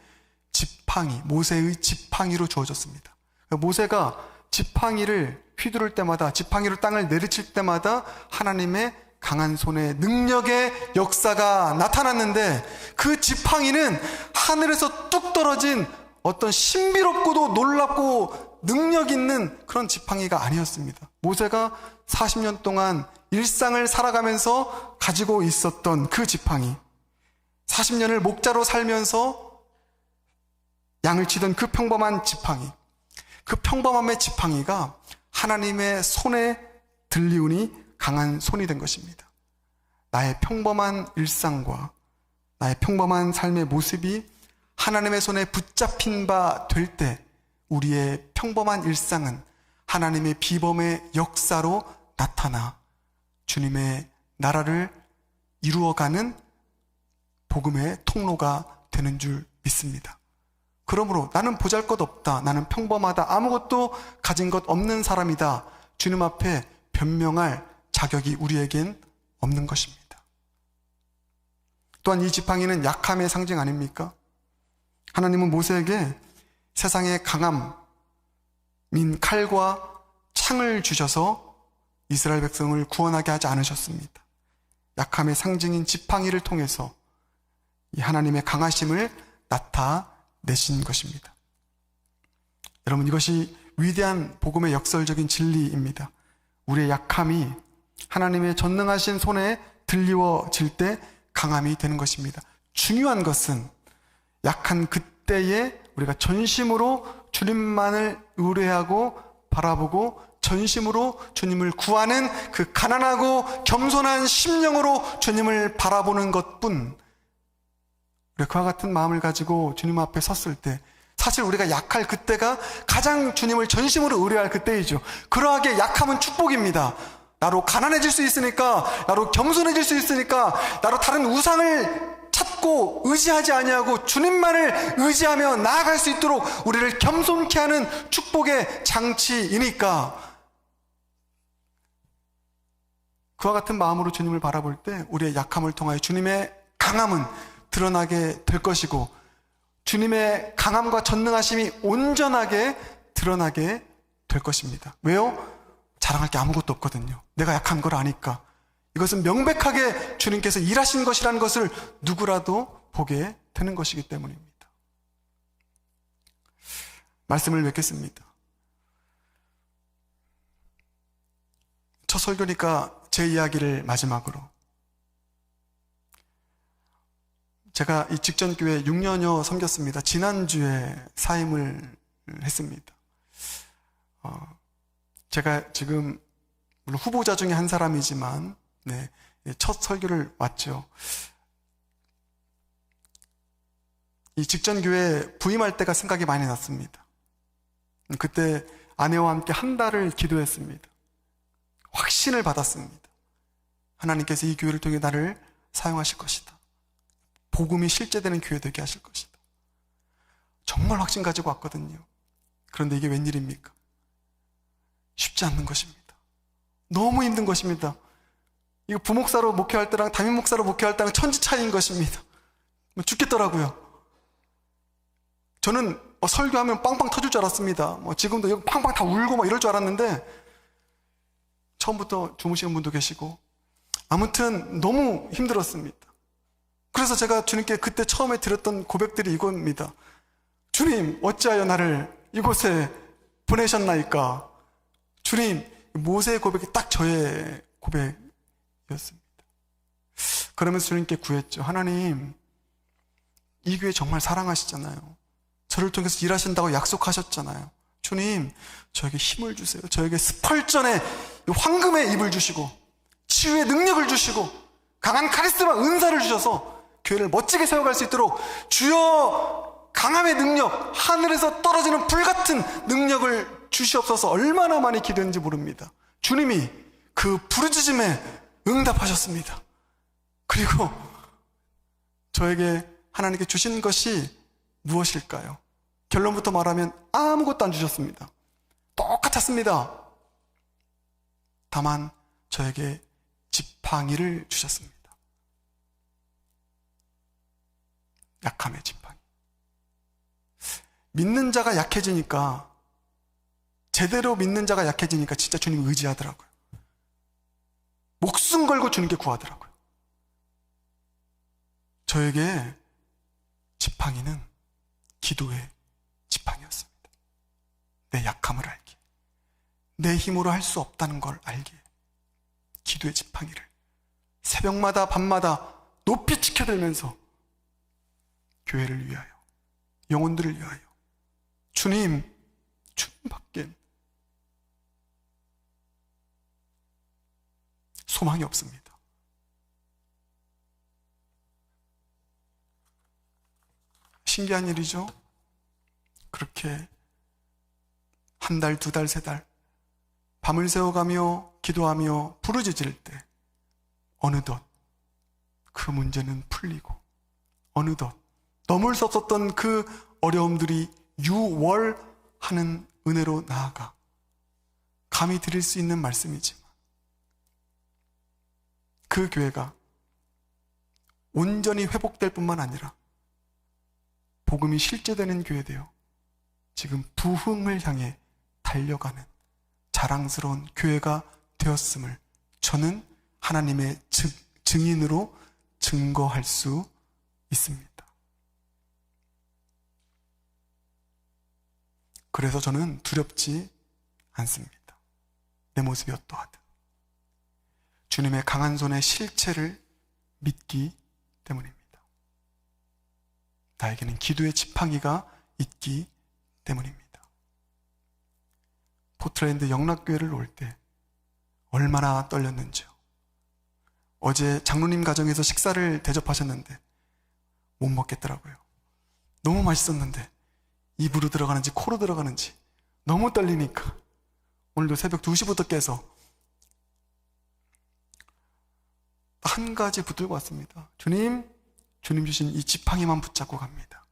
모세의 지팡이로 주어졌습니다. 모세가 지팡이를 휘두를 때마다, 지팡이로 땅을 내리칠 때마다 하나님의 강한 손의 능력의 역사가 나타났는데, 그 지팡이는 하늘에서 뚝 떨어진 어떤 신비롭고도 놀랍고 능력 있는 그런 지팡이가 아니었습니다. 모세가 40년 동안 일상을 살아가면서 가지고 있었던 그 지팡이, 40년을 목자로 살면서 양을 치던 그 평범한 지팡이, 그 평범함의 지팡이가 하나님의 손에 들리우니 강한 손이 된 것입니다. 나의 평범한 일상과 나의 평범한 삶의 모습이 하나님의 손에 붙잡힌 바 될 때 우리의 평범한 일상은 하나님의 비범의 역사로 나타나 주님의 나라를 이루어가는 복음의 통로가 되는 줄 믿습니다. 그러므로 나는 보잘것없다, 나는 평범하다, 아무것도 가진 것 없는 사람이다, 주님 앞에 변명할 자격이 우리에겐 없는 것입니다. 또한 이 지팡이는 약함의 상징 아닙니까? 하나님은 모세에게 세상의 강함, 민 칼과 창을 주셔서 이스라엘 백성을 구원하게 하지 않으셨습니다. 약함의 상징인 지팡이를 통해서 이 하나님의 강하심을 나타내신 것입니다. 여러분, 이것이 위대한 복음의 역설적인 진리입니다. 우리의 약함이 하나님의 전능하신 손에 들리워질 때 강함이 되는 것입니다. 중요한 것은 약한 그때에 우리가 전심으로 주님만을 의뢰하고 바라보고 전심으로 주님을 구하는 그 가난하고 겸손한 심령으로 주님을 바라보는 것뿐, 우리가 그와 같은 마음을 가지고 주님 앞에 섰을 때 사실 우리가 약할 그때가 가장 주님을 전심으로 의뢰할 그때이죠. 그러하게 약함은 축복입니다. 나로 가난해질 수 있으니까, 나로 겸손해질 수 있으니까, 나로 다른 우상을 찾고 의지하지 아니하고 주님만을 의지하며 나아갈 수 있도록 우리를 겸손케 하는 축복의 장치이니까, 그와 같은 마음으로 주님을 바라볼 때 우리의 약함을 통하여 주님의 강함은 드러나게 될 것이고, 주님의 강함과 전능하심이 온전하게 드러나게 될 것입니다. 왜요? 자랑할 게 아무것도 없거든요. 내가 약한 걸 아니까. 이것은 명백하게 주님께서 일하신 것이라는 것을 누구라도 보게 되는 것이기 때문입니다. 말씀을 맺겠습니다. 첫 설교니까 제 이야기를 마지막으로. 제가 이 직전교회 6년여 섬겼습니다. 지난주에 사임을 했습니다. 제가 지금 물론 후보자 중에 한 사람이지만 첫 설교를 왔죠. 이 직전교회 부임할 때가 생각이 많이 났습니다. 그때 아내와 함께 한 달을 기도했습니다. 확신을 받았습니다. 하나님께서 이 교회를 통해 나를 사용하실 것이다. 복음이 실제되는 교회 되게 하실 것이다. 정말 확신 가지고 왔거든요. 그런데 이게 웬일입니까? 쉽지 않는 것입니다. 너무 힘든 것입니다. 이거 부목사로 목회할 때랑 담임 목사로 목회할 때랑 천지 차이인 것입니다. 죽겠더라고요. 저는 설교하면 빵빵 터질 줄 알았습니다. 지금도 여기 팡팡 다 울고 이럴 줄 알았는데, 처음부터 주무시는 분도 계시고, 아무튼 너무 힘들었습니다. 그래서 제가 주님께 그때 처음에 드렸던 고백들이 이겁니다. 주님, 어찌하여 나를 이곳에 보내셨나이까? 주님, 모세의 고백이 딱 저의 고백이었습니다. 그러면서 주님께 구했죠. 하나님, 이 교회 정말 사랑하시잖아요. 저를 통해서 일하신다고 약속하셨잖아요. 주님, 저에게 힘을 주세요. 저에게 스펄전의 황금의 입을 주시고, 치유의 능력을 주시고, 강한 카리스마 은사를 주셔서 교회를 멋지게 세워갈 수 있도록 주여, 강함의 능력, 하늘에서 떨어지는 불같은 능력을 주시옵소서. 얼마나 많이 기도했는지 모릅니다. 주님이 그 부르짖음에 응답하셨습니다. 그리고 저에게 하나님께 주신 것이 무엇일까요? 결론부터 말하면 아무것도 안 주셨습니다. 똑같았습니다. 다만 저에게 지팡이를 주셨습니다. 약함의 지팡이. 믿는 자가 약해지니까, 제대로 믿는 자가 약해지니까 진짜 주님 의지하더라고요. 목숨 걸고 주님께 구하더라고요. 저에게 지팡이는 기도의 지팡이였습니다. 내 약함을 알기에, 내 힘으로 할 수 없다는 걸 알기에 기도의 지팡이를 새벽마다 밤마다 높이 지켜들면서 교회를 위하여, 영혼들을 위하여, 주님밖엔 소망이 없습니다. 신기한 일이죠. 그렇게 한 달, 두 달, 세 달 밤을 새워가며 기도하며 부르짖을 때 어느덧 그 문제는 풀리고, 어느덧 넘을 수 없었던 그 어려움들이 유월하는 은혜로 나아가, 감히 드릴 수 있는 말씀이지만 그 교회가 온전히 회복될 뿐만 아니라 복음이 실제되는 교회 되어 지금 부흥을 향해 달려가는 자랑스러운 교회가 되었음을 저는 하나님의 증인으로 증거할 수 있습니다. 그래서 저는 두렵지 않습니다. 내 모습이 어떠하든 주님의 강한 손의 실체를 믿기 때문입니다. 나에게는 기도의 지팡이가 있기 때문입니다. 포트랜드 영락교회를 올 때 얼마나 떨렸는지요. 어제 장로님 가정에서 식사를 대접하셨는데 못 먹겠더라고요. 너무 맛있었는데 입으로 들어가는지 코로 들어가는지 너무 떨리니까 오늘도 새벽 2시부터 깨서 한 가지 붙들고 왔습니다. 주님 주신 이 지팡이만 붙잡고 갑니다.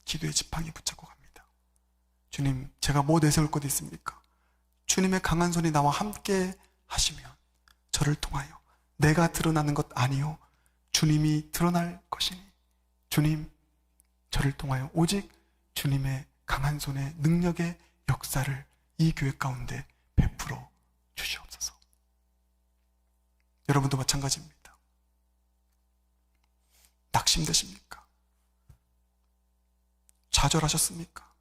기도의 지팡이 붙잡고 갑니다. 주님, 제가 뭐 내세울 것 있습니까? 주님의 강한 손이 나와 함께 하시면 저를 통하여 내가 드러나는 것 아니요 주님이 드러날 것이니 주님, 저를 통하여 오직 주님의 강한 손의 능력의 역사를 이 교회 가운데 베풀어 주시옵소서. 여러분도 마찬가지입니다. 낙심되십니까? 좌절하셨습니까?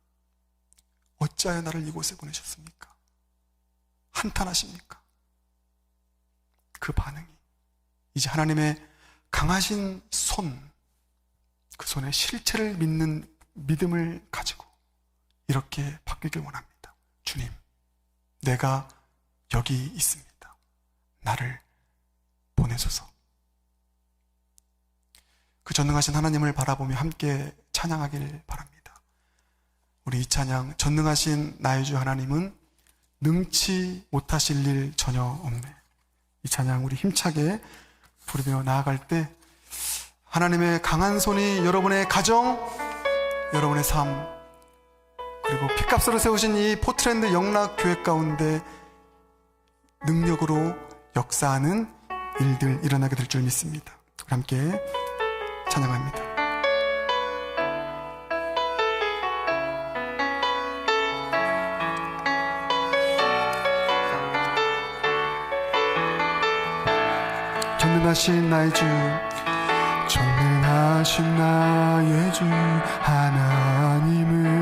어찌하여 나를 이곳에 보내셨습니까? 한탄하십니까? 그 반응이 이제 하나님의 강하신 손, 그 손의 실체를 믿는 믿음을 가지고 이렇게 바뀌길 원합니다. 주님, 내가 여기 있습니다. 나를 보내소서. 그 전능하신 하나님을 바라보며 함께 찬양하길 바랍니다. 우리 이 찬양, 전능하신 나의 주 하나님은 능치 못하실 일 전혀 없네. 이 찬양 우리 힘차게 부르며 나아갈 때 하나님의 강한 손이 여러분의 가정, 여러분의 삶, 그리고 피값으로 세우신 이 포트랜드 영락교회 가운데 능력으로 역사하는 일들 일어나게 될 줄 믿습니다. 우리 함께 찬양합니다. 전능하신 나의 주, 전능하신 나의 주 하나님은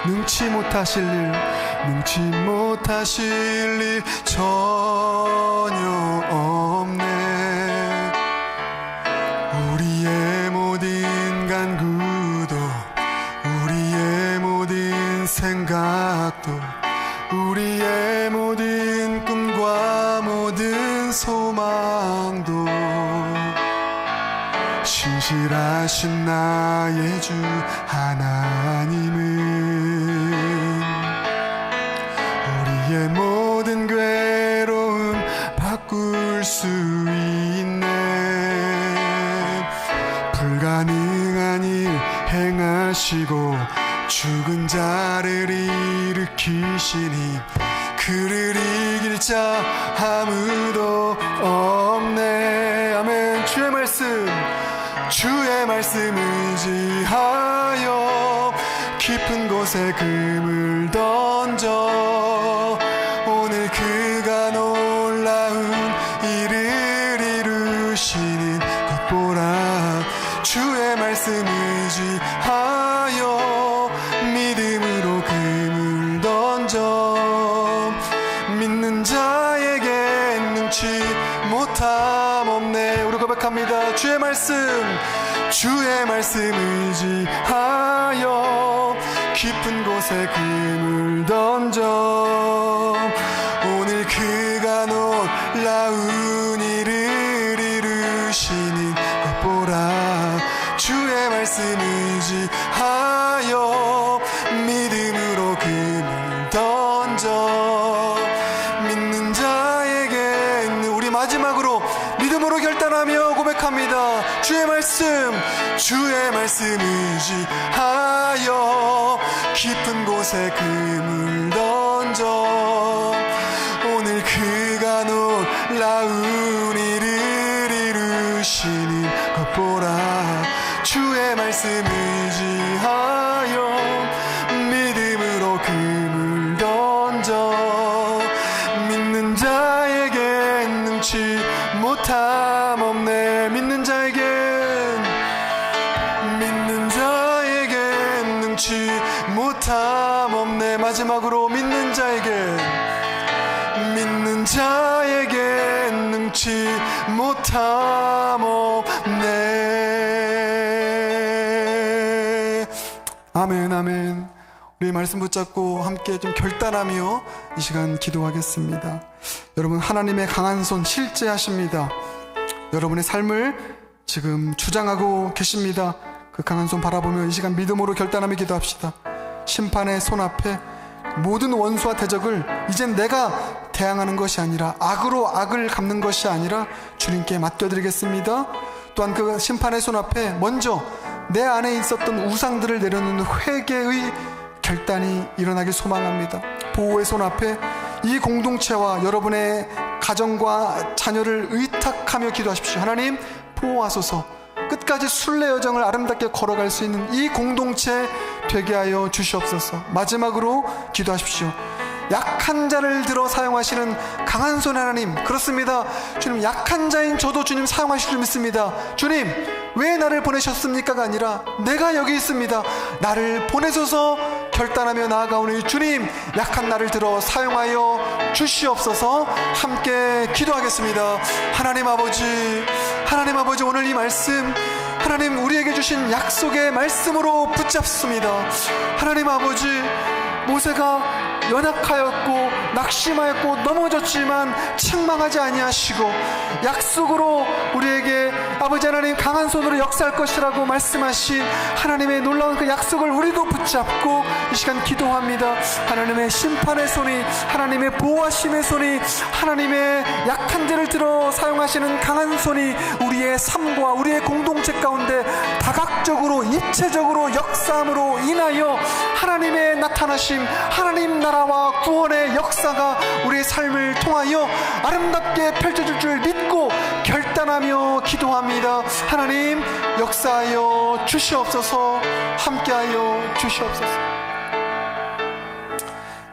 능치 못하실 일 전혀 없네. 우리의 모든 간구도, 우리의 모든 생각도, 우리의 모든 꿈과 모든 소망도 신실하신 나의 주 하나님은 우리의 모든 괴로움 바꿀 수 있네. 불가능한 일 행하시고 죽은 자를 일으키시니 그를 이길 자 아무도 없네. 아멘. 주의 말씀 의지하여 깊은 곳에 금을 던져 오늘 그가 놀라운 일을 이루시는 것 보라. 주의 말씀 의지하여 믿음으로 금을 던져 믿는 자에게 능치 못함 없네. 우리 고백합니다. 주의 말씀 의지하여 깊은 곳에 금을 던져 오늘 그가 놀라운 일을 이루시는 것 보라. 주의 말씀 의지하여 믿음으로 금을 던져 믿는 자에게 우리 마지막으로 믿음으로 결단하며 고백합니다. 주의 말씀 의지하여 깊은 곳에 금을 던져 오늘 그가 놀라운 일을 이루시는 것 보라. 주의 말씀 의지하여 믿음으로 금을 못함 없네. 믿는 자에겐 능치 못함 없네. 마지막으로 믿는 자에겐 능치 못함 없네. 아멘, 아멘. 우리 말씀 붙잡고 함께 좀 결단하며 이 시간 기도하겠습니다. 여러분, 하나님의 강한 손 실제하십니다. 여러분의 삶을 지금 주장하고 계십니다. 그 강한 손 바라보며 이 시간 믿음으로 결단하며 기도합시다. 심판의 손 앞에 모든 원수와 대적을 이젠 내가 대항하는 것이 아니라, 악으로 악을 갚는 것이 아니라 주님께 맡겨드리겠습니다. 또한 그 심판의 손 앞에 먼저 내 안에 있었던 우상들을 내려놓는 회개의 결단이 일어나길 소망합니다. 보호의 손 앞에 이 공동체와 여러분의 가정과 자녀를 의탁하며 기도하십시오. 하나님, 보호하소서. 끝까지 순례 여정을 아름답게 걸어갈 수 있는 이 공동체 되게 하여 주시옵소서. 마지막으로 기도하십시오. 약한 자를 들어 사용하시는 강한 손 하나님, 그렇습니다. 주님, 약한 자인 저도 주님 사용하실 줄 믿습니다. 주님, 왜 나를 보내셨습니까가 아니라 내가 여기 있습니다. 나를 보내소서 결단하며 나아가오니 주님, 약한 나를 들어 사용하여 주시옵소서. 함께 기도하겠습니다. 하나님 아버지, 오늘 이 말씀, 하나님 우리에게 주신 약속의 말씀으로 붙잡습니다. 하나님 아버지, 모세가 연약하였고 낙심하였고 넘어졌지만 책망하지 아니하시고 약속으로 우리에게 아버지 하나님 강한 손으로 역사할 것이라고 말씀하신 하나님의 놀라운 그 약속을 우리도 붙잡고 이 시간 기도합니다. 하나님의 심판의 손이, 하나님의 보호하심의 손이, 하나님의 약한 자를 들어 사용하시는 강한 손이 우리의 삶과 우리의 공동체 가운데 다각적으로 입체적으로 역사함으로 인하여 하나님의 나타나심, 하나님 나라와 구원의 역사가 우리의 삶을 통하여 아름답게 펼쳐질 줄 믿고 결단하며 기도합니다. 하나님, 역사하여 주시옵소서. 함께하여 주시옵소서.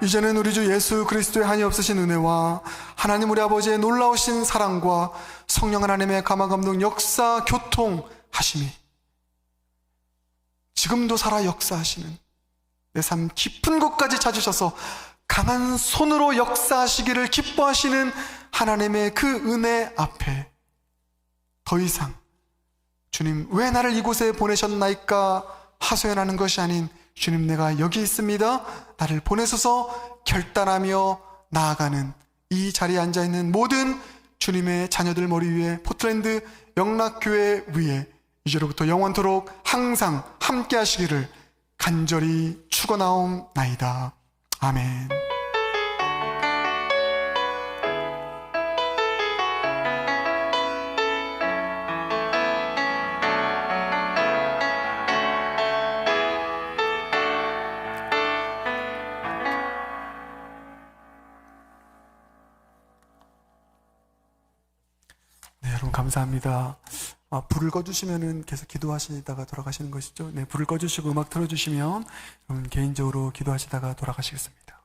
이제는 우리 주 예수 그리스도의 한이 없으신 은혜와 하나님 우리 아버지의 놀라우신 사랑과 성령 하나님의 감화감동 역사 교통하심이 지금도 살아 역사하시는 내 삶 깊은 곳까지 찾으셔서 강한 손으로 역사하시기를 기뻐하시는 하나님의 그 은혜 앞에 더 이상 주님, 왜 나를 이곳에 보내셨나이까 하소연하는 것이 아닌, 주님, 내가 여기 있습니다. 나를 보내소서 결단하며 나아가는 이 자리에 앉아있는 모든 주님의 자녀들 머리 위에, 포트랜드 영락교회 위에 이제로부터 영원토록 항상 함께 하시기를 간절히 축원하옵나이다. 아멘. 네, 여러분 감사합니다. 불을 꺼주시면은 계속 기도하시다가 돌아가시는 것이죠. 네, 불을 꺼주시고 음악 틀어주시면 여러분 개인적으로 기도하시다가 돌아가시겠습니다.